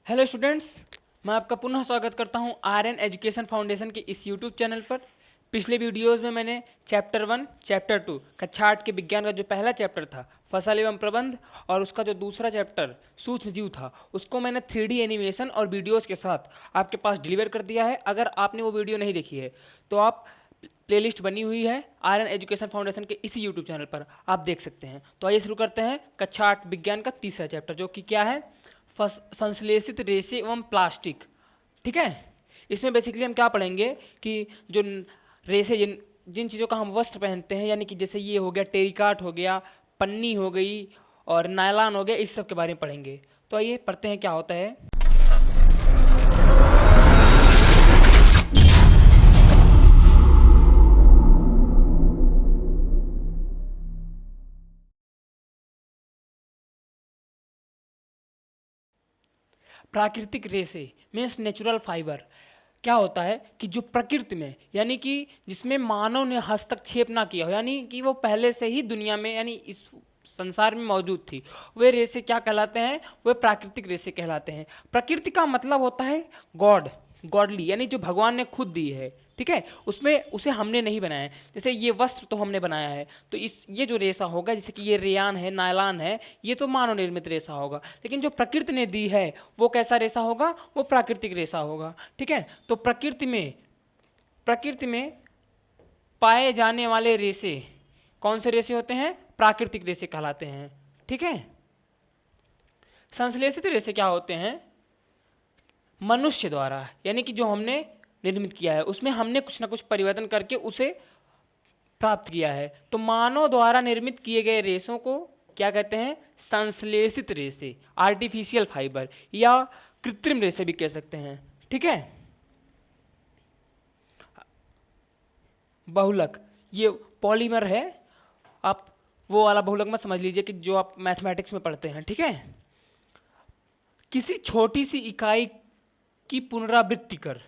Hello students, मैं आपका पुनः स्वागत करता हूं आर्यन एजुकेशन फाउंडेशन के इस यूट्यूब चैनल पर। पिछले वीडियोस में मैंने चैप्टर 1, चैप्टर 2 कक्षा 8 के विज्ञान का जो पहला चैप्टर था फसल एवं प्रबंध और उसका जो दूसरा चैप्टर सूक्ष्म जीव था उसको मैंने 3D एनिमेशन और वीडियोज़ के साथ आपके पास डिलीवर कर दिया है। अगर आपने वो वीडियो नहीं देखी है तो आप प्लेलिस्ट बनी हुई है आर्यन एजुकेशन फाउंडेशन के इसी यूट्यूब चैनल पर, आप देख सकते हैं। तो आइए शुरू करते हैं कक्षा 8 विज्ञान का तीसरा चैप्टर, जो कि क्या है, संश्लेषित रेशे एवं प्लास्टिक। ठीक है, इसमें बेसिकली हम क्या पढ़ेंगे कि जो रेशे जिन जिन चीज़ों का हम वस्त्र पहनते हैं, यानी कि जैसे ये हो गया टेरिकाट हो गया, पन्नी हो गई और नायलॉन हो गया, इस सब के बारे में पढ़ेंगे। तो आइए पढ़ते हैं क्या होता है। प्राकृतिक रेशे मीन्स नेचुरल फाइबर क्या होता है कि जो प्रकृति में, यानी कि जिसमें मानव ने हस्तक्षेप ना किया हो, यानी कि वो पहले से ही दुनिया में यानी इस संसार में मौजूद थी, वे रेशे क्या कहलाते हैं, वे प्राकृतिक रेशे कहलाते हैं। प्रकृति का मतलब होता है गॉड, गॉडली, यानी जो भगवान ने खुद दी है। ठीक है, उसमें उसे हमने नहीं बनाया है। जैसे ये वस्त्र तो हमने बनाया है, तो इस ये जो रेशा होगा, जैसे कि ये रेयान है, नायलान है, ये तो मानव निर्मित रेशा होगा। लेकिन जो प्रकृति ने दी है वो कैसा रेशा होगा, वो प्राकृतिक रेशा होगा। ठीक है, तो प्रकृति में पाए जाने वाले रेशे कौन से रेशे होते हैं, प्राकृतिक रेशे कहलाते हैं। ठीक है, संश्लेषित रेशे क्या होते हैं, मनुष्य द्वारा, यानी कि जो हमने निर्मित किया है उसमें हमने कुछ ना कुछ परिवर्तन करके उसे प्राप्त किया है। तो मानव द्वारा निर्मित किए गए रेशों को क्या कहते हैं, संश्लेषित रेशे, आर्टिफिशियल फाइबर या कृत्रिम रेशे भी कह सकते हैं। ठीक है, बहुलक ये पॉलीमर है, आप वो वाला बहुलक मत समझ लीजिए कि जो आप मैथमेटिक्स में पढ़ते हैं। ठीक है, किसी छोटी सी इकाई की पुनरावृत्ति कर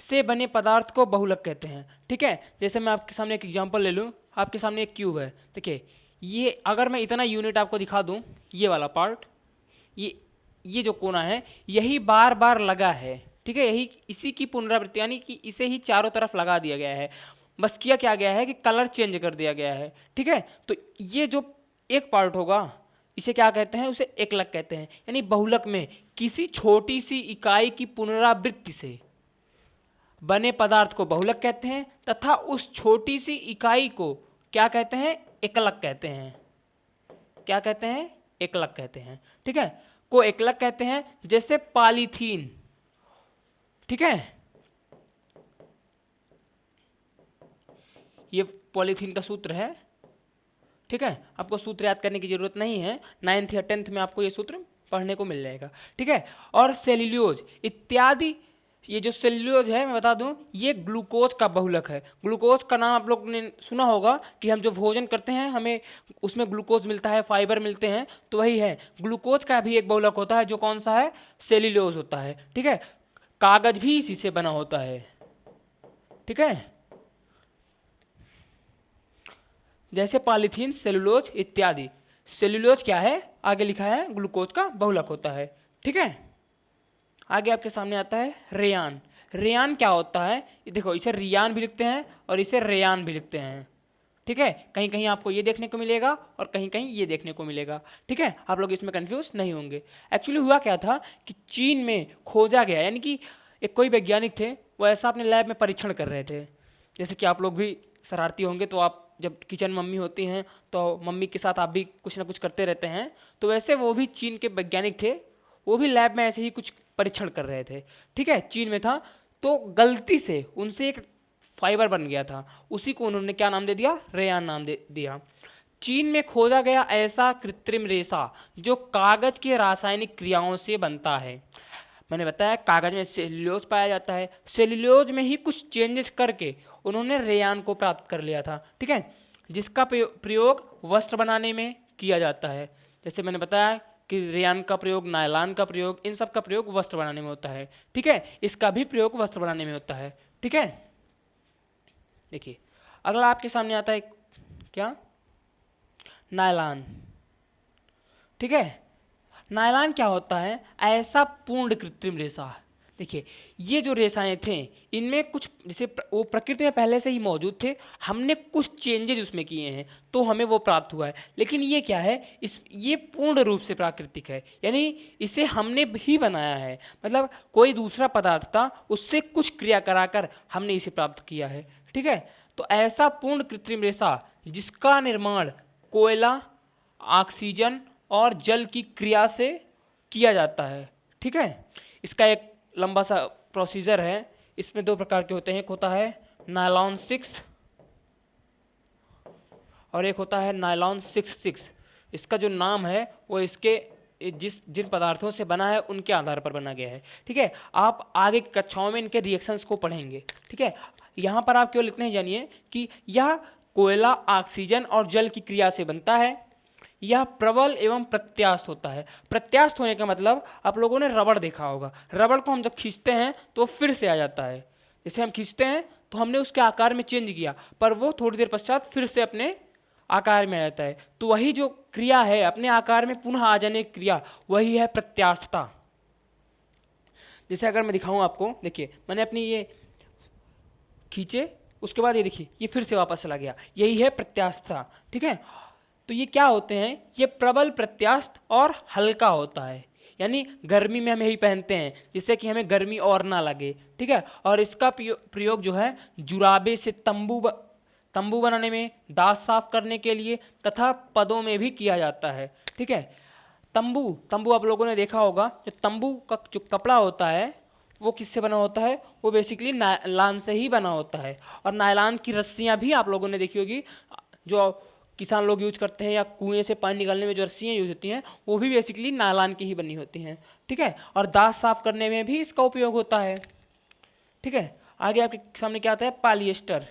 से बने पदार्थ को बहुलक कहते हैं। ठीक है, जैसे मैं आपके सामने एक एग्जांपल ले लूँ, आपके सामने एक क्यूब है। देखिए, ये अगर मैं इतना यूनिट आपको दिखा दूँ, ये वाला पार्ट, ये जो कोना है, यही बार बार लगा है। ठीक है, यही इसी की पुनरावृत्ति, यानी कि इसे ही चारों तरफ लगा दिया गया है। बस किया क्या गया है कि कलर चेंज कर दिया गया है। ठीक है, तो ये जो एक पार्ट होगा इसे क्या कहते हैं, उसे एकलक कहते हैं। यानी बहुलक में किसी छोटी सी इकाई की पुनरावृत्ति से बने पदार्थ को बहुलक कहते हैं, तथा उस छोटी सी इकाई को क्या कहते हैं, एकलक कहते हैं। क्या कहते हैं, एकलक कहते हैं। ठीक है, को एकलक कहते हैं। जैसे पॉलीथीन, ठीक है, ये पॉलीथीन का सूत्र है। ठीक है, आपको सूत्र याद करने की जरूरत नहीं है, 9th या 10th में आपको ये सूत्र पढ़ने को मिल जाएगा। ठीक है, और सेल्यूलोज इत्यादि, ये जो सेल्यूलोज है मैं बता दूं, ये ग्लूकोज का बहुलक है। ग्लूकोज का नाम आप लोग ने सुना होगा कि हम जो भोजन करते हैं हमें उसमें ग्लूकोज मिलता है, फाइबर मिलते हैं, तो वही है। ग्लूकोज का भी एक बहुलक होता है, जो कौन सा है, सेल्यूलोज होता है। ठीक है, कागज भी इसी से बना होता है। ठीक है, जैसे पॉलीथीन, सेलुलोज इत्यादि। सेलुलोज क्या है, आगे लिखा है, ग्लूकोज का बहुलक होता है। ठीक है, आगे आपके सामने आता है रेयान। रेयान क्या होता है, देखो इसे रियान भी लिखते हैं और इसे रेयान भी लिखते हैं। ठीक है, कहीं कहीं आपको ये देखने को मिलेगा और कहीं कहीं ये देखने को मिलेगा। ठीक है, आप लोग इसमें कंफ्यूज नहीं होंगे। एक्चुअली हुआ क्या था कि चीन में खोजा गया, यानी कि एक कोई वैज्ञानिक थे, वो ऐसा अपने लैब में परीक्षण कर रहे थे। जैसे कि आप लोग भी शरारती होंगे, तो आप जब किचन मम्मी होती हैं तो मम्मी के साथ आप भी कुछ ना कुछ करते रहते हैं। तो वैसे वो भी चीन के वैज्ञानिक थे, वो भी लैब में ऐसे ही कुछ परीक्षण कर रहे थे। ठीक है, चीन में था, तो गलती से उनसे एक फाइबर बन गया था, उसी को उन्होंने क्या नाम दे दिया, रेयान नाम दे दिया। चीन में खोजा गया ऐसा कृत्रिम रेशा जो कागज के रासायनिक क्रियाओं से बनता है। मैंने बताया कागज में सेल्यूलोज पाया जाता है, सेल्यूलोज में ही कुछ चेंजेस करके उन्होंने रेयान को प्राप्त कर लिया था। ठीक है, जिसका प्रयोग वस्त्र बनाने में किया जाता है। जैसे मैंने बताया कि रेयान का प्रयोग, नायलॉन का प्रयोग, इन सब का प्रयोग वस्त्र बनाने में होता है। ठीक है, इसका भी प्रयोग वस्त्र बनाने में होता है। ठीक है, देखिए अगला आपके सामने आता है क्या, नायलॉन। ठीक है, नायलॉन क्या होता है? ऐसा पूर्ण कृत्रिम रेशा। देखिए ये जो रेशाएं थे इनमें कुछ जैसे वो प्रकृति में पहले से ही मौजूद थे, हमने कुछ चेंजेज उसमें किए हैं तो हमें वो प्राप्त हुआ है। लेकिन ये क्या है, ये पूर्ण रूप से प्राकृतिक है, यानी इसे हमने ही बनाया है, मतलब कोई दूसरा पदार्थ था उससे कुछ क्रिया कराकर हमने इसे प्राप्त किया है। ठीक है, तो ऐसा पूर्ण कृत्रिम रेशा जिसका निर्माण कोयला, ऑक्सीजन और जल की क्रिया से किया जाता है। ठीक है, इसका एक लंबा सा प्रोसीजर है। इसमें दो प्रकार के होते हैं, एक होता है नायलॉन 6 और एक होता है नायलॉन 6-6। इसका जो नाम है वो इसके जिन पदार्थों से बना है उनके आधार पर बना गया है। ठीक है, आप आगे कक्षाओं में इनके रिएक्शंस को पढ़ेंगे। ठीक है, यहाँ पर आप केवल इतना ही जानिए कि यह कोयला, ऑक्सीजन और जल की क्रिया से बनता है। यह प्रबल एवं प्रत्यास्थ होता है। प्रत्यास्थ होने का मतलब आप लोगों ने रबड़ देखा होगा, रबड़ को हम जब खींचते हैं तो फिर से आ जाता है। जैसे हम खींचते हैं तो हमने उसके आकार में चेंज किया पर वो थोड़ी देर पश्चात फिर से अपने आकार में आ जाता है। तो वही जो क्रिया है, अपने आकार में पुनः आ जाने की क्रिया, वही है प्रत्यास्थता। जैसे अगर मैं दिखाऊं आपको, देखिए मैंने अपनी ये खींचे, उसके बाद ये देखिए ये फिर से वापस चला गया, यही है प्रत्यास्थता। ठीक है, तो ये क्या होते हैं, ये प्रबल, प्रत्यास्थ और हल्का होता है। यानी गर्मी में हम यही पहनते हैं जिससे कि हमें गर्मी और ना लगे। ठीक है, और इसका प्रयोग जो है जुराबे से तंबू बनाने में, दांत साफ करने के लिए तथा पदों में भी किया जाता है। ठीक है, तंबू आप लोगों ने देखा होगा, जो तंबू का जो कपड़ा होता है वो किससे बना होता है, वो बेसिकली नायलॉन से ही बना होता है। और नायलॉन की रस्सियाँ भी आप लोगों ने देखी होगी, जो किसान लोग यूज करते हैं, या कुएं से पानी निकालने में जो रस्सियाँ यूज होती हैं वो भी बेसिकली नायलॉन की ही बनी होती हैं। ठीक है, और दांत साफ करने में भी इसका उपयोग होता है। ठीक है, आगे आपके सामने क्या आता है, पॉलिएस्टर।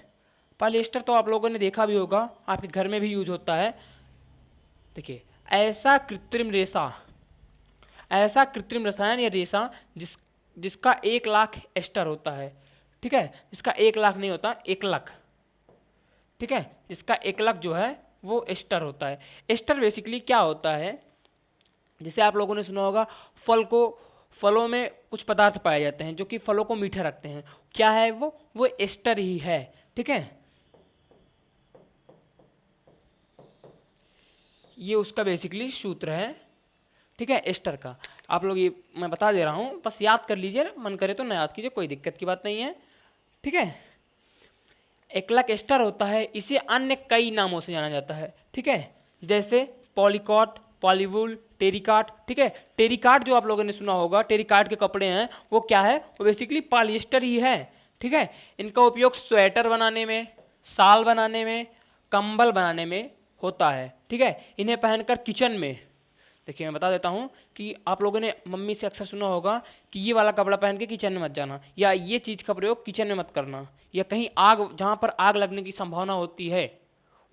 पॉलिएस्टर तो आप लोगों ने देखा भी होगा, आपके घर में भी यूज होता है। देखिए ऐसा कृत्रिम रसायन या रेशा जिसका 1 लाख एस्टर होता है। ठीक है, जिसका 1 लाख नहीं होता, 1 लाख। ठीक है, जिसका 1 लाख जो है वो एस्टर होता है। एस्टर बेसिकली क्या होता है, जैसे आप लोगों ने सुना होगा फलों में कुछ पदार्थ पाए जाते हैं जो कि फलों को मीठा रखते हैं, क्या है वो एस्टर ही है। ठीक है, ये उसका बेसिकली सूत्र है। ठीक है, एस्टर का आप लोग, ये मैं बता दे रहा हूँ, बस याद कर लीजिए, मन करे तो ना याद कीजिए, कोई दिक्कत की बात नहीं है। ठीक है, 1 लाख एस्टर होता है, इसे अन्य कई नामों से जाना जाता है। ठीक है, जैसे पॉलीकॉट, पॉलीवुल, टेरिकाट। ठीक है, टेरिकाट जो आप लोगों ने सुना होगा, टेरिकाट के कपड़े हैं, वो क्या है, वो बेसिकली पॉलिएस्टर ही है। ठीक है, इनका उपयोग स्वेटर बनाने में, शाल बनाने में, कंबल बनाने में होता है। ठीक है, इन्हें पहनकर किचन में, देखिए मैं बता देता हूँ कि आप लोगों ने मम्मी से अक्सर सुना होगा कि ये वाला कपड़ा पहन के किचन में मत जाना, या ये चीज़ का प्रयोग किचन में मत करना, या कहीं आग, जहाँ पर आग लगने की संभावना होती है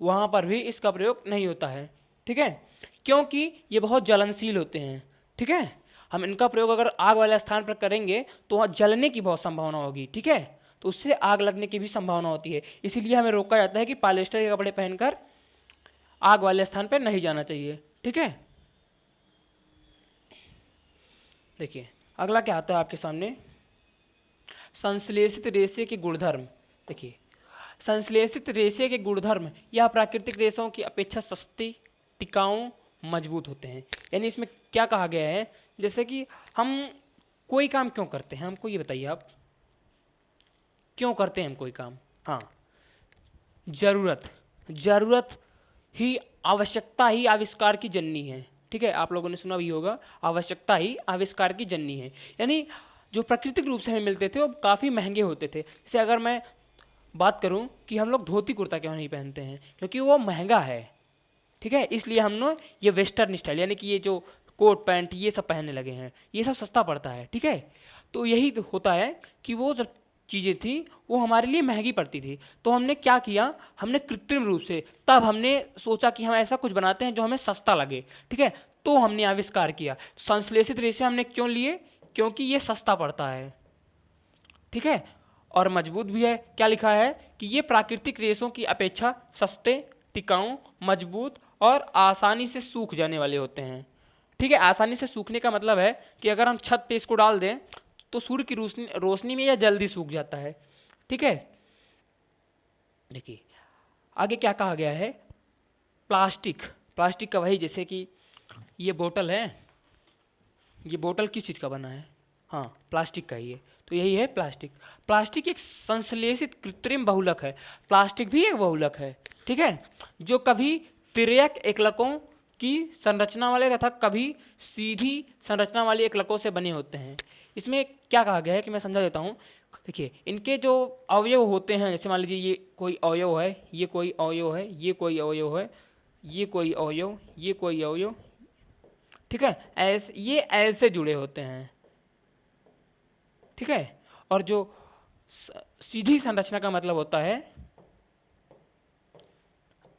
वहाँ पर भी इसका प्रयोग नहीं होता है। ठीक है, क्योंकि ये बहुत ज्वलनशील होते हैं। ठीक है, हम इनका प्रयोग अगर आग वाले स्थान पर करेंगे तो वहाँ जलने की बहुत संभावना होगी। ठीक है, तो उससे आग लगने की भी संभावना होती है, इसीलिए हमें रोका जाता है कि पॉलिएस्टर के कपड़े पहनकर आग वाले स्थान पर नहीं जाना चाहिए। ठीक है, देखिए अगला क्या आता है आपके सामने, संश्लेषित रेशे के गुणधर्म। देखिए संश्लेषित रेशे के गुणधर्म, यह प्राकृतिक रेशों की अपेक्षा सस्ती, टिकाऊ, मजबूत होते हैं। यानी इसमें क्या कहा गया है, जैसे कि हम कोई काम क्यों करते हैं, हमको ये बताइए आप, क्यों करते हैं हम कोई काम? हाँ, जरूरत ही, आवश्यकता ही आविष्कार की जननी है। ठीक है, आप लोगों ने सुना भी होगा, आवश्यकता ही आविष्कार की जननी है। यानी जो प्राकृतिक रूप से हमें मिलते थे वो काफ़ी महंगे होते थे। जैसे अगर मैं बात करूं कि हम लोग धोती कुर्ता क्यों नहीं पहनते हैं, क्योंकि वो महंगा है। ठीक है, इसलिए हम लोग ये वेस्टर्न स्टाइल, यानी कि ये जो कोट पैंट ये सब पहनने लगे हैं, ये सब सस्ता पड़ता है। ठीक है, तो यही होता है कि वो जब चीज़ें थी वो हमारे लिए महंगी पड़ती थी, तो हमने क्या किया, हमने कृत्रिम रूप से, तब हमने सोचा कि हम ऐसा कुछ बनाते हैं जो हमें सस्ता लगे। ठीक है, तो हमने आविष्कार किया संश्लेषित रेशे। हमने क्यों लिए, क्योंकि ये सस्ता पड़ता है। ठीक है, और मजबूत भी है। क्या लिखा है कि ये प्राकृतिक रेशों की अपेक्षा सस्ते, टिकाऊ, मजबूत और आसानी से सूख जाने वाले होते हैं। ठीक है। आसानी से सूखने का मतलब है कि अगर हम छत पे इसको डाल दें तो सूर्य की रोशनी में यह जल्दी सूख जाता है। ठीक है। देखिए आगे क्या कहा गया है, प्लास्टिक। प्लास्टिक का वही, जैसे कि ये बोतल है, ये बोतल किस चीज़ का बना है, हाँ प्लास्टिक का ही है, तो यही है प्लास्टिक। प्लास्टिक एक संश्लेषित कृत्रिम बहुलक है, प्लास्टिक भी एक बहुलक है। ठीक है, जो कभी तिर्यक एकलकों की संरचना वाले तथा कभी सीधी संरचना वाली एकलकों से बने होते हैं। इसमें क्या कहा गया है कि मैं समझा देता हूँ। देखिए इनके जो अवयव होते हैं, जैसे मान लीजिए ये कोई अवयव है, ये कोई अवयव है, ये कोई अवयव है, ये कोई अवयव, ये कोई अवयव, ठीक है, ऐसे ये ऐसे जुड़े होते हैं। ठीक है, और जो सीधी संरचना का मतलब होता है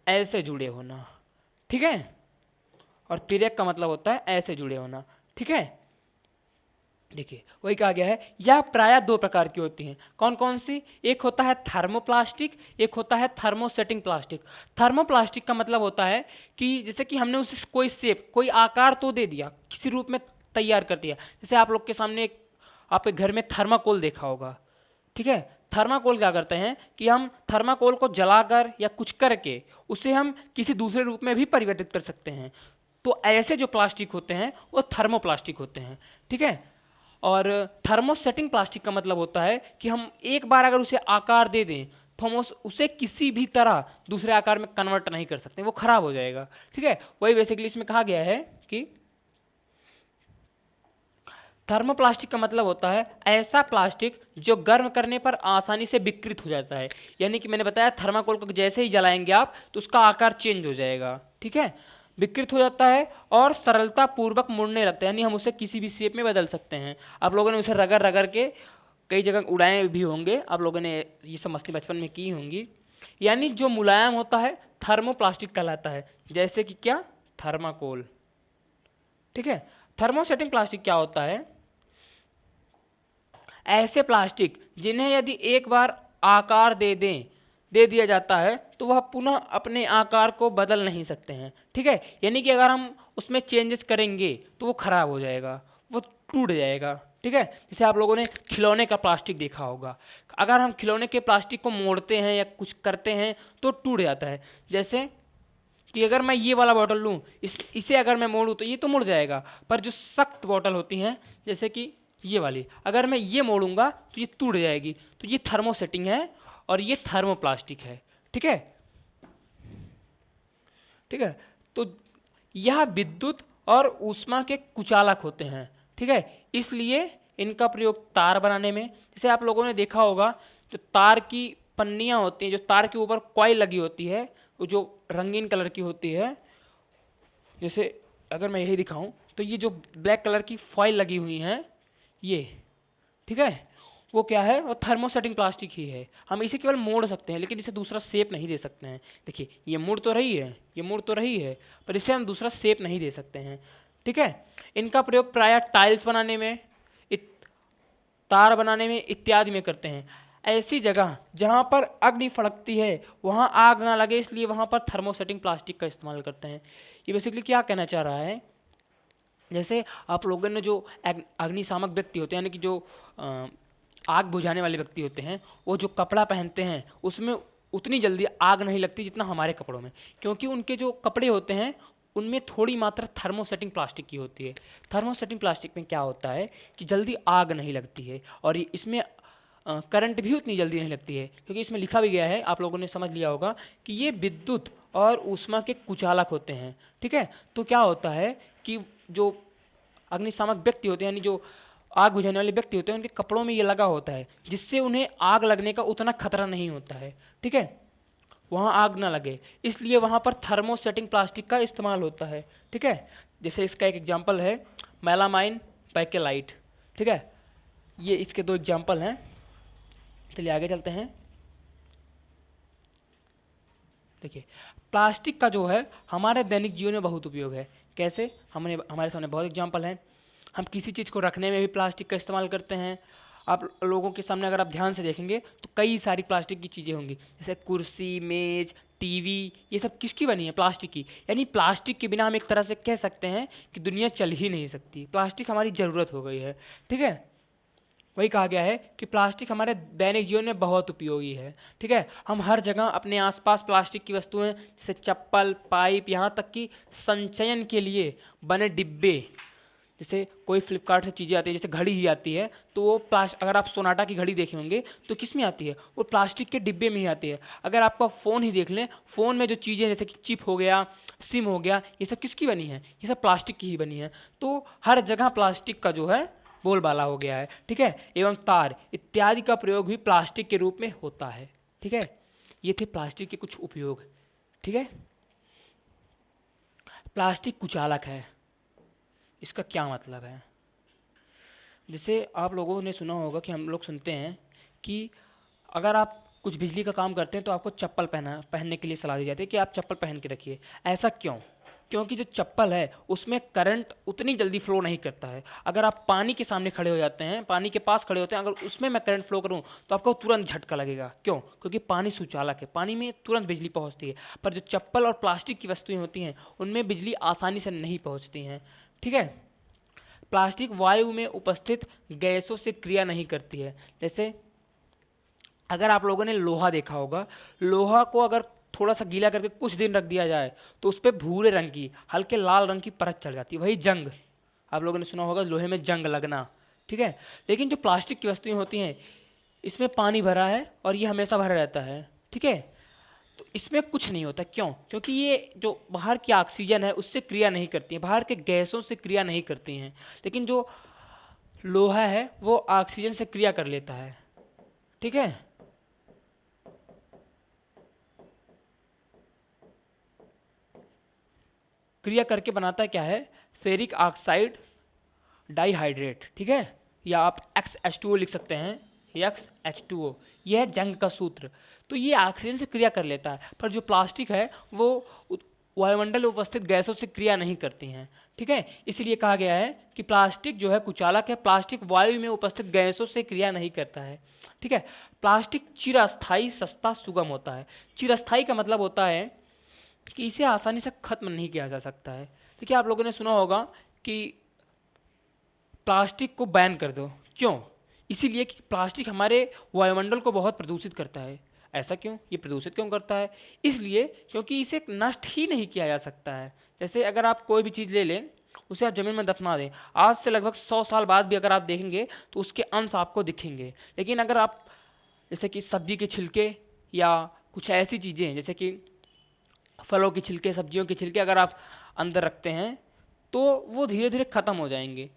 ऐसे जुड़े होना। ठीक है, और तिर्यक का मतलब होता है ऐसे जुड़े होना। ठीक है, देखिए वही कहा गया है। यह प्रायः दो प्रकार की होती हैं। कौन कौन सी? एक होता है थर्मोप्लास्टिक, एक होता है थर्मोसेटिंग प्लास्टिक। थर्मोप्लास्टिक का मतलब होता है कि जैसे कि हमने उसे कोई शेप, कोई आकार तो दे दिया, किसी रूप में तैयार कर दिया। जैसे आप लोग के सामने आपके घर में थर्माकोल देखा होगा। ठीक है, थर्माकोल क्या करते हैं कि हम थर्माकोल को जलाकर या कुछ करके उसे हम किसी दूसरे रूप में भी परिवर्तित कर सकते हैं। तो ऐसे जो प्लास्टिक होते हैं वो थर्मोप्लास्टिक होते हैं। ठीक है, और थर्मोसेटिंग प्लास्टिक का मतलब होता है कि हम एक बार अगर उसे आकार दे दें तो हम उसे किसी भी तरह दूसरे आकार में कन्वर्ट नहीं कर सकते, वो खराब हो जाएगा। ठीक है, वही बेसिकली इसमें कहा गया है कि थर्मोप्लास्टिक का मतलब होता है ऐसा प्लास्टिक जो गर्म करने पर आसानी से विकृत हो जाता है। यानी कि मैंने बताया थर्माकोल को जैसे ही जलाएंगे आप तो उसका आकार चेंज हो जाएगा। ठीक है, विकृत हो जाता है और सरलता पूर्वक मुड़ने लगता है, यानी हम उसे किसी भी शेप में बदल सकते हैं। आप लोगों ने उसे रगड़ रगड़ के कई जगह उड़ाए भी होंगे, आप लोगों ने ये सब मस्ती बचपन में की होंगी। यानी जो मुलायम होता है थर्मोप्लास्टिक कहलाता है, जैसे कि क्या, थर्माकोल। ठीक है, थर्मोसेटिंग प्लास्टिक क्या होता है? ऐसे प्लास्टिक जिन्हें यदि एक बार आकार दे दिया जाता है तो वह पुनः अपने आकार को बदल नहीं सकते हैं। ठीक है, यानी कि अगर हम उसमें चेंजेस करेंगे तो वो खराब हो जाएगा, वो टूट जाएगा। ठीक है, जैसे आप लोगों ने खिलौने का प्लास्टिक देखा होगा, अगर हम खिलौने के प्लास्टिक को मोड़ते हैं या कुछ करते हैं तो टूट जाता है। जैसे कि अगर मैं ये वाला बॉटल लूँ, इसे अगर मैं मोड़ूँ तो ये तो मुड़ जाएगा, पर जो सख्त बॉटल होती हैं जैसे कि ये वाली, अगर मैं ये मोड़ूंगा तो ये टूट जाएगी। तो ये थर्मोसेटिंग है और ये थर्मोप्लास्टिक है। ठीक है, ठीक है, तो यह विद्युत और ऊष्मा के कुचालक होते हैं। ठीक है, इसलिए इनका प्रयोग तार बनाने में, जैसे आप लोगों ने देखा होगा जो तार की पन्नियाँ होती हैं, जो तार के ऊपर कॉइल लगी होती है, वो जो रंगीन कलर की होती है, जैसे अगर मैं यही दिखाऊं तो ये जो ब्लैक कलर की फॉइल लगी हुई हैं ये, ठीक है, वो क्या है, वो थर्मोसेटिंग प्लास्टिक ही है। हम इसे केवल मोड़ सकते हैं लेकिन इसे दूसरा शेप नहीं दे सकते हैं। देखिए ये मुड़ तो रही है, ये मुड़ तो रही है, पर इसे हम दूसरा शेप नहीं दे सकते हैं। ठीक है, इनका प्रयोग प्रायः टाइल्स बनाने में, तार बनाने में इत्यादि में करते हैं। ऐसी जगह जहाँ पर अग्नि फड़कती है वहाँ आग ना लगे, इसलिए वहाँ पर थर्मोसेटिंग प्लास्टिक का इस्तेमाल करते हैं। ये बेसिकली क्या कहना चाह रहा है, जैसे आप लोगों ने जो अग्निशामक व्यक्ति होते हैं, यानी कि जो आग बुझाने वाले व्यक्ति होते हैं, वो जो कपड़ा पहनते हैं उसमें उतनी जल्दी आग नहीं लगती जितना हमारे कपड़ों में, क्योंकि उनके जो कपड़े होते हैं उनमें थोड़ी मात्रा थर्मोसेटिंग प्लास्टिक की होती है। थर्मोसेटिंग प्लास्टिक में क्या होता है कि जल्दी आग नहीं लगती है, और इसमें करंट भी उतनी जल्दी नहीं लगती है, क्योंकि इसमें लिखा भी गया है, आप लोगों ने समझ लिया होगा कि ये विद्युत और ऊष्मा के कुचालक होते हैं। ठीक है, तो क्या होता है कि जो अग्निशामक व्यक्ति होते हैं, यानी जो आग बुझाने वाले व्यक्ति होते हैं, उनके कपड़ों में ये लगा होता है, जिससे उन्हें आग लगने का उतना खतरा नहीं होता है। ठीक है, वहाँ आग ना लगे, इसलिए वहाँ पर थर्मोसेटिंग प्लास्टिक का इस्तेमाल होता है। ठीक है, जैसे इसका एक एग्जांपल है मेलामाइन बैकेलाइट। ठीक है, ये इसके दो एग्जांपल हैं। चलिए आगे चलते हैं। देखिए प्लास्टिक का जो है हमारे दैनिक जीवन में बहुत उपयोग है। कैसे? हमारे सामने बहुत एग्जांपल हैं। हम किसी चीज़ को रखने में भी प्लास्टिक का इस्तेमाल करते हैं, आप लोगों के सामने अगर आप ध्यान से देखेंगे तो कई सारी प्लास्टिक की चीज़ें होंगी, जैसे कुर्सी, मेज, टीवी, ये सब किसकी बनी है? प्लास्टिक की। यानी प्लास्टिक के बिना हम एक तरह से कह सकते हैं कि दुनिया चल ही नहीं सकती। प्लास्टिक हमारी ज़रूरत हो गई है, ठीक है। वही कहा गया है कि प्लास्टिक हमारे दैनिक जीवन में बहुत उपयोगी है, ठीक है। हम हर जगह अपने आसपास प्लास्टिक की वस्तुएं जैसे चप्पल, पाइप, यहाँ तक कि संचयन के लिए बने डिब्बे, जैसे कोई फ्लिपकार्ट से चीज़ें आती है, जैसे घड़ी ही आती है, तो वो अगर आप सोनाटा की घड़ी देखे होंगे तो किस में आती है? वो प्लास्टिक के डिब्बे में ही आती है। अगर आपका फ़ोन ही देख लें, फ़ोन में जो चीज़ें जैसे कि चिप हो गया, सिम हो गया, ये सब किसकी बनी है? ये सब प्लास्टिक की ही बनी है। तो हर जगह प्लास्टिक का जो है बोलबाला हो गया है, ठीक है। एवं तार इत्यादि का प्रयोग भी प्लास्टिक के रूप में होता है, ठीक है। ये थे प्लास्टिक के कुछ उपयोग, ठीक है। प्लास्टिक कुचालक है, इसका क्या मतलब है? जैसे आप लोगों ने सुना होगा कि हम लोग सुनते हैं कि अगर आप कुछ बिजली का काम करते हैं तो आपको चप्पल पहनने के लिए सलाह दी जाती है कि आप चप्पल पहन के रखिए। ऐसा क्यों? क्योंकि जो चप्पल है उसमें करंट उतनी जल्दी फ्लो नहीं करता है। अगर आप पानी के सामने खड़े हो जाते हैं, पानी के पास खड़े होते हैं, अगर उसमें मैं करंट फ्लो करूं तो आपको तुरंत झटका लगेगा। क्यों? क्योंकि पानी सुचालक है, पानी में तुरंत बिजली पहुंचती है। पर जो चप्पल और प्लास्टिक की वस्तुएं होती हैं उनमें बिजली आसानी से नहीं पहुंचती हैं, ठीक है। प्लास्टिक वायु में उपस्थित गैसों से क्रिया नहीं करती है। जैसे अगर आप लोगों ने लोहा देखा होगा, लोहा को अगर थोड़ा सा गीला करके कुछ दिन रख दिया जाए तो उस पर भूरे रंग की, हल्के लाल रंग की परत चढ़ जाती है। वही जंग, आप लोगों ने सुना होगा लोहे में जंग लगना, ठीक है। लेकिन जो प्लास्टिक की वस्तुएं होती हैं इसमें पानी भरा है और ये हमेशा भरा रहता है, ठीक है। तो इसमें कुछ नहीं होता। क्यों? क्योंकि ये जो बाहर की ऑक्सीजन है उससे क्रिया नहीं करती है, बाहर के गैसों से क्रिया नहीं करती हैं। लेकिन जो लोहा है वो ऑक्सीजन से क्रिया कर लेता है, ठीक है। क्रिया करके बनाता है क्या है? फेरिक ऑक्साइड डाइहाइड्रेट, ठीक है। या आप XH2O लिख सकते हैं, XH2O, यह है जंग का सूत्र। तो ये ऑक्सीजन से क्रिया कर लेता है, पर जो प्लास्टिक है वो वायुमंडल में उपस्थित गैसों से क्रिया नहीं करती हैं, ठीक है। इसलिए कहा गया है कि प्लास्टिक जो है कुचालक है, प्लास्टिक वायु में उपस्थित गैसों से क्रिया नहीं करता है, ठीक है। प्लास्टिक चिरस्थायी, सस्ता, सुगम होता है। चिरस्थायी का मतलब होता है कि इसे आसानी से खत्म नहीं किया जा सकता है। देखिए आप लोगों ने सुना होगा कि प्लास्टिक को बैन कर दो। क्यों? इसीलिए कि प्लास्टिक हमारे वायुमंडल को बहुत प्रदूषित करता है। ऐसा क्यों? ये प्रदूषित क्यों करता है? इसलिए क्योंकि इसे नष्ट ही नहीं किया जा सकता है। जैसे अगर आप कोई भी चीज़ ले लें, उसे आप ज़मीन में दफना दें, आज से लगभग 100 साल बाद भी अगर आप देखेंगे तो उसके अंश आपको दिखेंगे। लेकिन अगर आप जैसे कि सब्जी के छिलके या कुछ ऐसी चीज़ें जैसे कि फलों के छिलके, सब्जियों के छिलके अगर आप अंदर रखते हैं तो वो धीरे धीरे ख़त्म हो जाएंगे,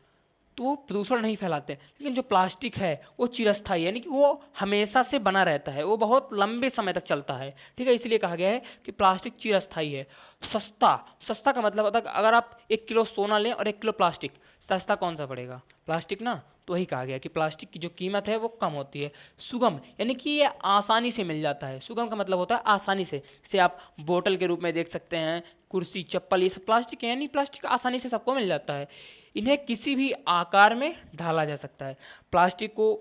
तो वो प्रदूषण नहीं फैलाते। लेकिन जो प्लास्टिक है वो चिरस्थायी, यानी कि वो हमेशा से बना रहता है, वो बहुत लंबे समय तक चलता है, ठीक है। इसलिए कहा गया है कि प्लास्टिक चिरस्थायी है। सस्ता, सस्ता का मतलब होता है अगर आप 1 किलो सोना लें और 1 किलो प्लास्टिक, सस्ता कौन सा पड़ेगा? प्लास्टिक ना। तो वही कहा गया कि प्लास्टिक की जो कीमत है वो कम होती है। सुगम, यानी कि ये आसानी से मिल जाता है। सुगम का मतलब होता है आसानी से। जैसे आप बोतल के रूप में देख सकते हैं, कुर्सी, चप्पल, ये सब प्लास्टिक है, यानी प्लास्टिक आसानी से सबको मिल जाता है। इन्हें किसी भी आकार में ढाला जा सकता है। प्लास्टिक को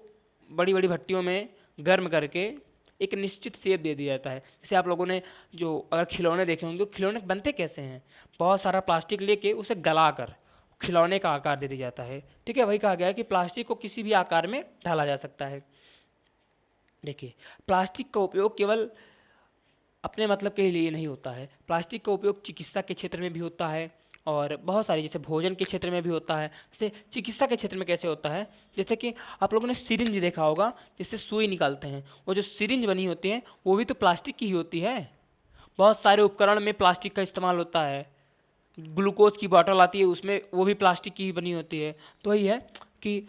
बड़ी बड़ी भट्टियों में गर्म करके एक निश्चित शेप दे दिया जाता है। जैसे आप लोगों ने जो अगर खिलौने देखे होंगे, खिलौने बनते कैसे हैं? बहुत सारा प्लास्टिक लेके उसे गलाकर खिलौने का आकार दे दिया जाता है, ठीक है। वही कहा गया है कि प्लास्टिक को किसी भी आकार में ढाला जा सकता है। देखिए प्लास्टिक का उपयोग केवल अपने मतलब के लिए नहीं होता है। प्लास्टिक का उपयोग चिकित्सा के क्षेत्र में भी होता है और बहुत सारी, जैसे भोजन के क्षेत्र में भी होता है। जैसे चिकित्सा के क्षेत्र में कैसे होता है? जैसे कि आप लोगों ने सिरिंज देखा होगा, जिससे सुई निकालते हैं। वो जो सिरिंज बनी होती है वो भी तो प्लास्टिक की ही होती है। बहुत सारे उपकरण में प्लास्टिक का इस्तेमाल होता है। ग्लूकोज की बॉटल आती है, उसमें वो भी प्लास्टिक की ही बनी होती है। तो वही है कि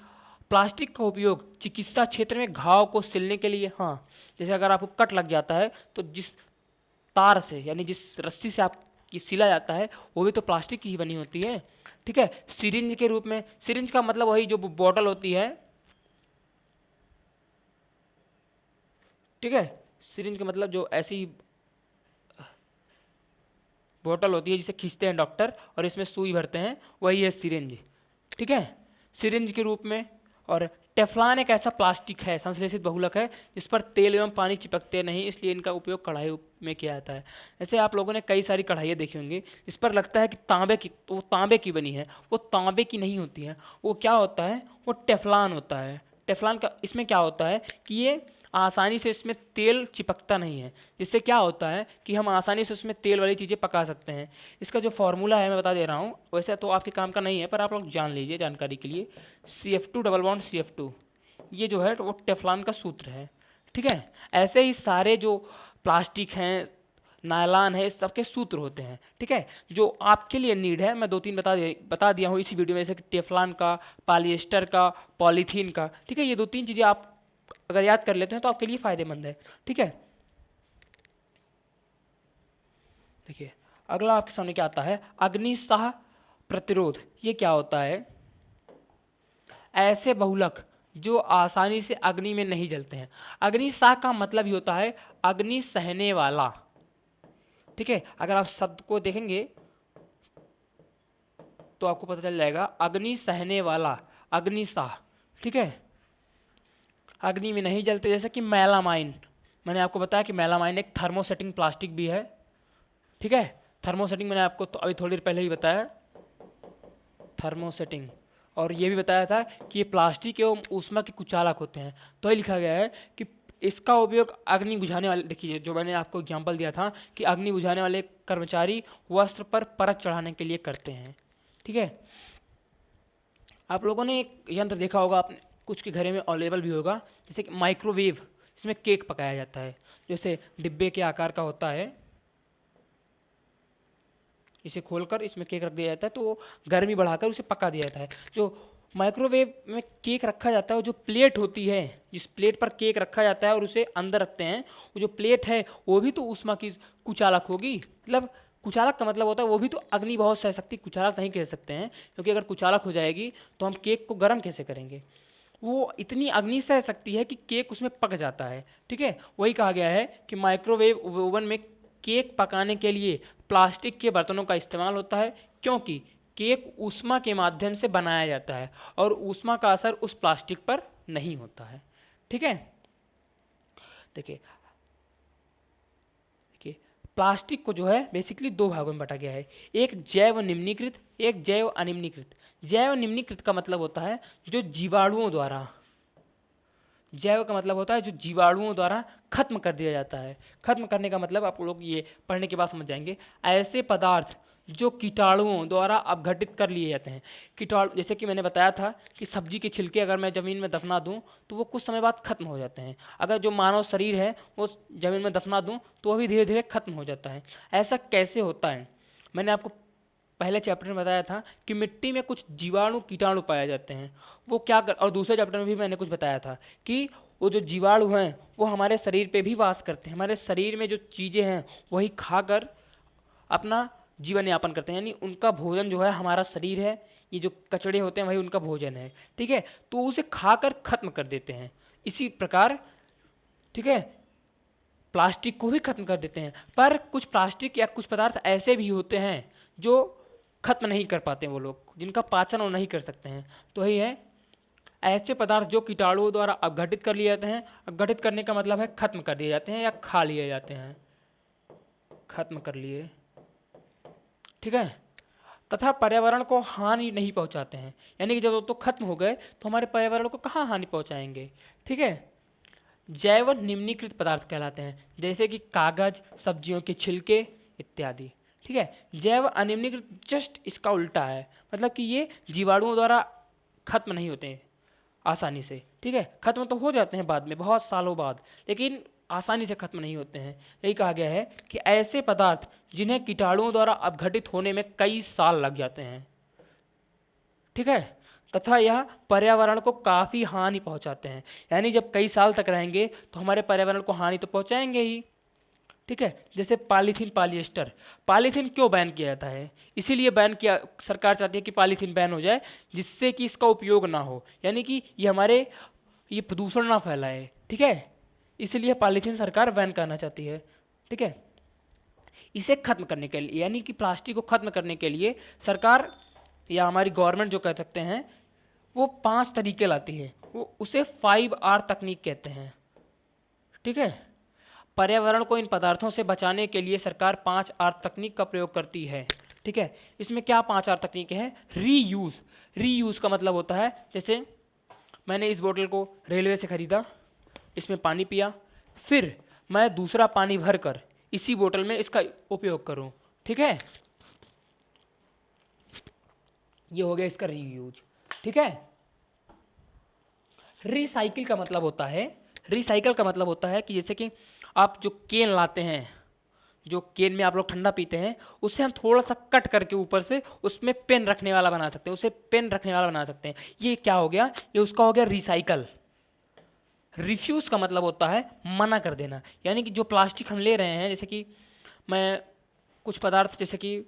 प्लास्टिक का उपयोग चिकित्सा क्षेत्र में घाव को सिलने के लिए, हाँ, जैसे अगर आपको कट लग जाता है तो जिस तार से, यानी जिस रस्सी से आपकी सिला जाता है, वो भी तो प्लास्टिक की ही बनी होती है, ठीक है। सिरिंज के रूप में, सिरिंज का मतलब वही जो बॉटल होती है, ठीक है। सिरिंज का मतलब जो ऐसी बोतल होती है जिसे खींचते हैं डॉक्टर और इसमें सुई भरते हैं, वही है सिरिंज, ठीक है। सिरिंज के रूप में और टेफ्लॉन एक ऐसा प्लास्टिक है, संश्लेषित बहुलक है, जिस पर तेल एवं पानी चिपकते नहीं, इसलिए इनका उपयोग कढ़ाई में किया जाता है। जैसे आप लोगों ने कई सारी कढ़ाइयाँ देखी होंगी, इस पर लगता है कि तांबे की, तो वो तांबे की बनी है, वो तांबे की नहीं होती है, वो क्या होता है, वो टेफ्लॉन होता है। टेफ्लॉन का इसमें क्या होता है कि ये आसानी से इसमें तेल चिपकता नहीं है, जिससे क्या होता है कि हम आसानी से उसमें तेल वाली चीज़ें पका सकते हैं। इसका जो फॉर्मूला है मैं बता दे रहा हूँ, वैसे तो आपके काम का नहीं है, पर आप लोग जान लीजिए जानकारी के लिए। CF2 डबल बॉन्ड CF2, ये जो है वो टेफ्लॉन का सूत्र है। ठीक है, ऐसे ही सारे जो प्लास्टिक हैं, नायलॉन है, इस सबके सूत्र होते हैं। ठीक है, जो आपके लिए नीड है मैं 2-3 बता दिया हूँ इसी वीडियो में, जैसे कि टेफ्लॉन का, पॉलिएस्टर का, पॉलीथीन का। ठीक है, ये 2-3 चीज़ें आप अगर याद कर लेते हैं तो आपके लिए फ़ायदेमंद है। ठीक है, देखिए अगला आपके सामने क्या आता है, अग्निशाह प्रतिरोध। ये क्या होता है, ऐसे बहुलक जो आसानी से अग्नि में नहीं जलते हैं। अग्निशाह का मतलब ही होता है अग्नि सहने वाला। ठीक है, अगर आप शब्द को देखेंगे तो आपको पता चल जाएगा, अग्नि सहने वाला, अग्निशाह। ठीक है, अग्नि में नहीं जलते, जैसे कि मेलामाइन। मैंने आपको बताया कि मेलामाइन एक थर्मोसेटिंग प्लास्टिक भी है। ठीक है, थर्मोसेटिंग मैंने आपको तो अभी थोड़ी देर पहले ही बताया, थर्मोसेटिंग। और ये भी बताया था कि ये प्लास्टिक एवं ऊष्मा के कुचालक होते हैं। तो ये लिखा गया है कि इसका उपयोग अग्नि बुझाने वाले, देखिए जो मैंने आपको एग्जाम्पल दिया था कि अग्नि बुझाने वाले कर्मचारी वस्त्र पर परत चढ़ाने के लिए करते हैं। ठीक है, आप लोगों ने एक यंत्र देखा होगा, अपने कुछ के घरे में अवेलेबल भी होगा, जैसे कि माइक्रोवेव, इसमें केक पकाया जाता है, जैसे डिब्बे के आकार का होता है। इसे खोलकर इसमें केक रख दिया जाता है, तो गर्मी बढ़ाकर उसे पका दिया जाता है। जो माइक्रोवेव में केक रखा जाता है, वो जो प्लेट होती है, जिस प्लेट पर केक रखा जाता है और उसे अंदर रखते हैं, वो जो प्लेट है वो भी तो ऊष्मा की कुचालक होगी। मतलब कुचालक का मतलब होता है वो भी तो अग्नि बहुत सह सकती, कुचालक नहीं कह सकते हैं, क्योंकि अगर कुचालक हो जाएगी तो हम केक को गर्म कैसे करेंगे। वो इतनी अग्नि सह सकती है कि केक उसमें पक जाता है। ठीक है, वही कहा गया है कि माइक्रोवेव ओवन में केक पकाने के लिए प्लास्टिक के बर्तनों का इस्तेमाल होता है, क्योंकि केक ऊष्मा के माध्यम से बनाया जाता है और ऊष्मा का असर उस प्लास्टिक पर नहीं होता है। ठीक है, देखिए प्लास्टिक को जो है बेसिकली 2 भागों में बांटा गया है, एक जैव निम्नीकृत, एक जैव अनिम्नीकृत। जैव निम्नीकृत का मतलब होता है जो जीवाणुओं द्वारा, जैव का मतलब होता है जो जीवाणुओं द्वारा खत्म कर दिया जाता है। खत्म करने का मतलब आप लोग ये पढ़ने के बाद समझ जाएंगे, ऐसे पदार्थ जो कीटाणुओं द्वारा अपघटित कर लिए जाते हैं। कीटाणु, जैसे कि मैंने बताया था कि सब्जी के छिलके अगर मैं ज़मीन में दफना दूं तो वो कुछ समय बाद खत्म हो जाते हैं। अगर जो मानव शरीर है वो ज़मीन में दफना दूं तो वो भी धीरे धीरे खत्म हो जाता है। ऐसा कैसे होता है, मैंने आपको पहले चैप्टर में बताया था कि मिट्टी में कुछ जीवाणु कीटाणु पाए जाते हैं। वो क्या कर, और दूसरे चैप्टर में भी मैंने कुछ बताया था कि वो जो जीवाणु हैं वो हमारे शरीर पे भी वास करते हैं। हमारे शरीर में जो चीज़ें हैं वही खाकर अपना जीवन यापन करते हैं, यानी उनका भोजन जो है हमारा शरीर है, ये जो कचड़े होते हैं वही उनका भोजन है। ठीक है, तो उसे खाकर खत्म कर देते हैं। इसी प्रकार ठीक है प्लास्टिक को भी खत्म कर देते हैं, पर कुछ प्लास्टिक या कुछ पदार्थ ऐसे भी होते हैं जो खत्म नहीं कर पाते, वो लोग जिनका पाचन वो नहीं कर सकते हैं। तो यही है, ऐसे पदार्थ जो कीटाणुओं द्वारा अपघटित कर लिए जाते हैं। अपघटित करने का मतलब है खत्म कर दिए जाते हैं या खा लिए जाते हैं, खत्म कर लिए। ठीक है, तथा पर्यावरण को हानि नहीं पहुंचाते हैं, यानी कि जब वो तो खत्म हो गए तो हमारे पर्यावरण को कहाँ हानि पहुंचाएंगे। ठीक है, जैव निम्नीकृत पदार्थ कहलाते हैं, जैसे कि कागज, सब्जियों के छिलके इत्यादि। ठीक है, जैव अनिम्नीकृत जस्ट इसका उल्टा है, मतलब कि ये जीवाणुओं द्वारा खत्म नहीं होते हैं आसानी से। ठीक है, खत्म तो हो जाते हैं बाद में, बहुत सालों बाद, लेकिन आसानी से खत्म नहीं होते हैं। यही कहा गया है कि ऐसे पदार्थ जिन्हें कीटाणुओं द्वारा अपघटित होने में कई साल लग जाते हैं। ठीक है, तथा यह पर्यावरण को काफ़ी हानि पहुंचाते हैं, यानी जब कई साल तक रहेंगे तो हमारे पर्यावरण को हानि तो पहुंचाएंगे ही। ठीक है, जैसे पॉलीथीन, पॉलिएस्टर। पॉलीथीन क्यों बैन किया जाता है, इसीलिए बैन किया, सरकार चाहती है कि पॉलीथीन बैन हो जाए, जिससे कि इसका उपयोग ना हो, यानी कि ये प्रदूषण ना फैलाए। ठीक है, इसलिए पॉलीथीन सरकार बैन करना चाहती है। ठीक है, इसे खत्म करने के लिए, यानी कि प्लास्टिक को खत्म करने के लिए सरकार या हमारी गवर्नमेंट जो कह सकते हैं, वो 5 तरीके लाती है, वो उसे 5R तकनीक कहते हैं। ठीक है, पर्यावरण को इन पदार्थों से बचाने के लिए सरकार 5R तकनीक का प्रयोग करती है। ठीक है, इसमें क्या 5R तकनीक है? रीयूज। रीयूज का मतलब होता है, जैसे मैंने इस बोतल को रेलवे से ख़रीदा, इसमें पानी पिया, फिर मैं दूसरा पानी भरकर इसी बोतल में इसका उपयोग करूं। ठीक है, ये हो गया इसका रीयूज। ठीक है, रिसाइकिल का मतलब होता है, रिसाइकिल का मतलब होता है कि जैसे कि आप जो केन लाते हैं, जो केन में आप लोग ठंडा पीते हैं, उससे हम थोड़ा सा कट करके ऊपर से उसमें पेन रखने वाला बना सकते हैं, उसे पेन रखने वाला बना सकते हैं। ये क्या हो गया? ये उसका हो गया रिसाइकल। रिफ्यूज़ का मतलब होता है मना कर देना, यानी कि जो प्लास्टिक हम ले रहे हैं, जैसे कि मैं कुछ पदार्थ, जैसे कि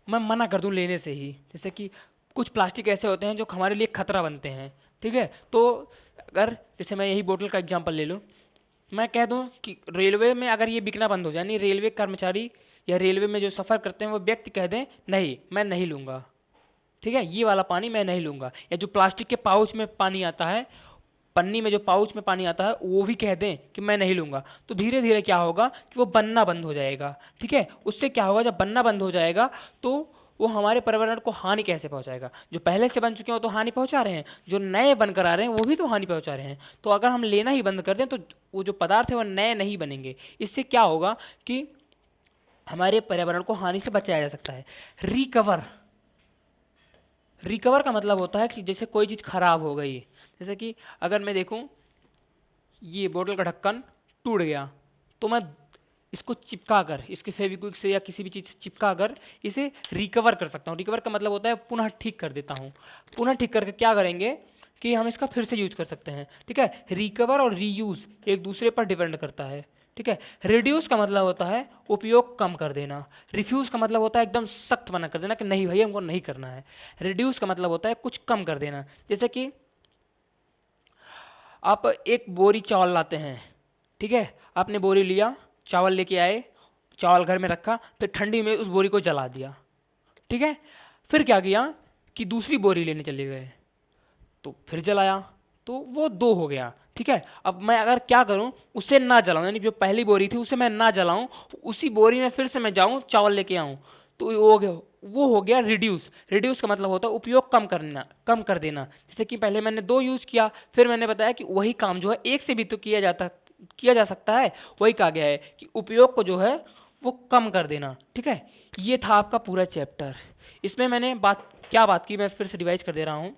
मैं मना कर दूं लेने से ही, जैसे कि कुछ प्लास्टिक ऐसे होते हैं जो हमारे लिए खतरा बनते हैं। ठीक है, तो अगर जैसे मैं यही बोतल का एग्जांपल ले लूँ, मैं कह दूं कि रेलवे में अगर ये बिकना बंद हो जाए, यानी रेलवे कर्मचारी या रेलवे में जो सफ़र करते हैं वो व्यक्ति कह दें नहीं मैं नहीं लूँगा, ठीक है, ये वाला पानी मैं नहीं लूँगा, या जो प्लास्टिक के पाउच में पानी आता है, पन्नी में जो पाउच में पानी आता है, वो भी कह दें कि मैं नहीं लूँगा, तो धीरे धीरे क्या होगा कि वो बनना बंद हो जाएगा। ठीक है, उससे क्या होगा, जब बनना बंद हो जाएगा तो वो हमारे पर्यावरण को हानि कैसे पहुंचाएगा? जो पहले से बन चुके हैं वो तो हानि पहुंचा रहे हैं, जो नए बनकर आ रहे हैं वो भी तो हानि पहुंचा रहे हैं। तो अगर हम लेना ही बंद कर दें तो वो जो पदार्थ है वो नए नहीं बनेंगे। इससे क्या होगा कि हमारे पर्यावरण को हानि से बचाया जा सकता है। रिकवर, रिकवर का मतलब होता है कि जैसे कोई चीज़ खराब हो गई, जैसे कि अगर मैं देखूं ये बोतल का ढक्कन टूट गया, तो मैं इसको चिपका कर, इसके फेविक्विक से या किसी भी चीज़ से चिपका कर इसे रिकवर कर सकता हूँ। रिकवर का मतलब होता है पुनः ठीक कर देता हूँ। पुनः ठीक करके क्या करेंगे कि हम इसका फिर से यूज कर सकते हैं। ठीक है, रिकवर और रीयूज एक दूसरे पर डिपेंड करता है। ठीक है, रिड्यूस का मतलब होता है उपयोग कम कर देना। रिफ्यूज़ का मतलब होता है एकदम सख्त मना कर देना कि नहीं भाई हमको नहीं करना है। रिड्यूस का मतलब होता है कुछ कम कर देना, जैसे कि आप एक बोरी चावल लाते हैं, ठीक है, आपने बोरी लिया, चावल लेके आए, चावल घर में रखा, फिर ठंडी में उस बोरी को जला दिया। ठीक है, फिर क्या किया कि दूसरी बोरी लेने चले गए, तो फिर जलाया, तो वो 2 हो गया। ठीक है, अब मैं अगर क्या करूं, उसे ना जलाऊं, यानी जो पहली बोरी थी उसे मैं ना जलाऊं, उसी बोरी में फिर से मैं जाऊं चावल लेके आऊं, तो वो हो गया रिड्यूस। रिड्यूस का मतलब होता है उपयोग कम करना, कम कर देना। जैसे कि पहले मैंने 2 यूज़ किया, फिर मैंने बताया कि वही काम जो है एक से भी तो किया जा सकता है, वही कहा गया है कि उपयोग को जो है वो कम कर देना। ठीक है, ये था आपका पूरा चैप्टर। इसमें मैंने बात की, मैं फिर से रिवाइज कर दे रहा हूँ।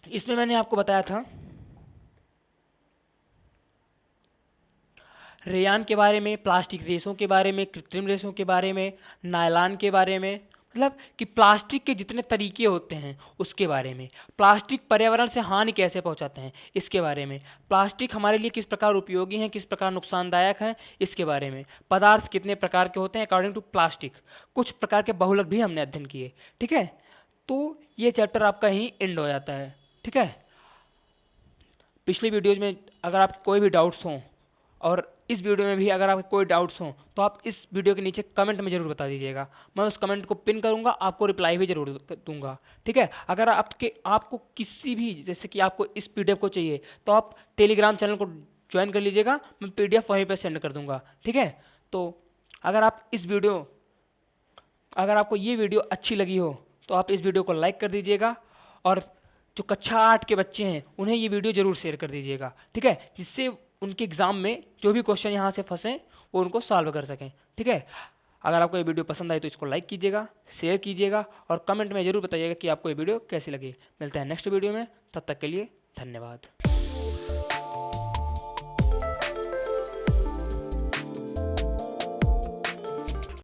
इसमें मैंने आपको बताया था रेयान के बारे में, प्लास्टिक रेशों के बारे में, कृत्रिम रेशों के बारे में, नायलॉन के बारे में, मतलब कि प्लास्टिक के जितने तरीके होते हैं उसके बारे में, प्लास्टिक पर्यावरण से हानि कैसे पहुंचाते हैं इसके बारे में, प्लास्टिक हमारे लिए किस प्रकार उपयोगी हैं, किस प्रकार नुकसानदायक हैं इसके बारे में, पदार्थ कितने प्रकार के होते हैं अकॉर्डिंग टू प्लास्टिक, कुछ प्रकार के बहुलक भी हमने अध्ययन किए। ठीक है, तो ये चैप्टर आपका यहीं एंड हो जाता है। ठीक है, पिछले वीडियोज़ में अगर आपके कोई भी डाउट्स हों और इस वीडियो में भी अगर आपके कोई डाउट्स हों तो आप इस वीडियो के नीचे कमेंट में ज़रूर बता दीजिएगा, मैं उस कमेंट को पिन करूंगा, आपको रिप्लाई भी ज़रूर दूंगा। ठीक है, अगर आपको किसी भी, जैसे कि आपको इस पीडीएफ को चाहिए तो आप टेलीग्राम चैनल को ज्वाइन कर लीजिएगा, मैं पीडीएफ वहीं पर सेंड कर दूंगा। ठीक है, तो अगर आपको ये वीडियो अच्छी लगी हो तो आप इस वीडियो को लाइक कर दीजिएगा, और जो कक्षा 8 के बच्चे हैं उन्हें ये वीडियो ज़रूर शेयर कर दीजिएगा। ठीक है, जिससे उनके एग्ज़ाम में जो भी क्वेश्चन यहाँ से फंसे वो उनको सॉल्व कर सकें। ठीक है, अगर आपको ये वीडियो पसंद आई तो इसको लाइक कीजिएगा, शेयर कीजिएगा, और कमेंट में ज़रूर बताइएगा कि आपको ये वीडियो कैसी लगी। मिलते हैं नेक्स्ट वीडियो में, तब तक के लिए धन्यवाद।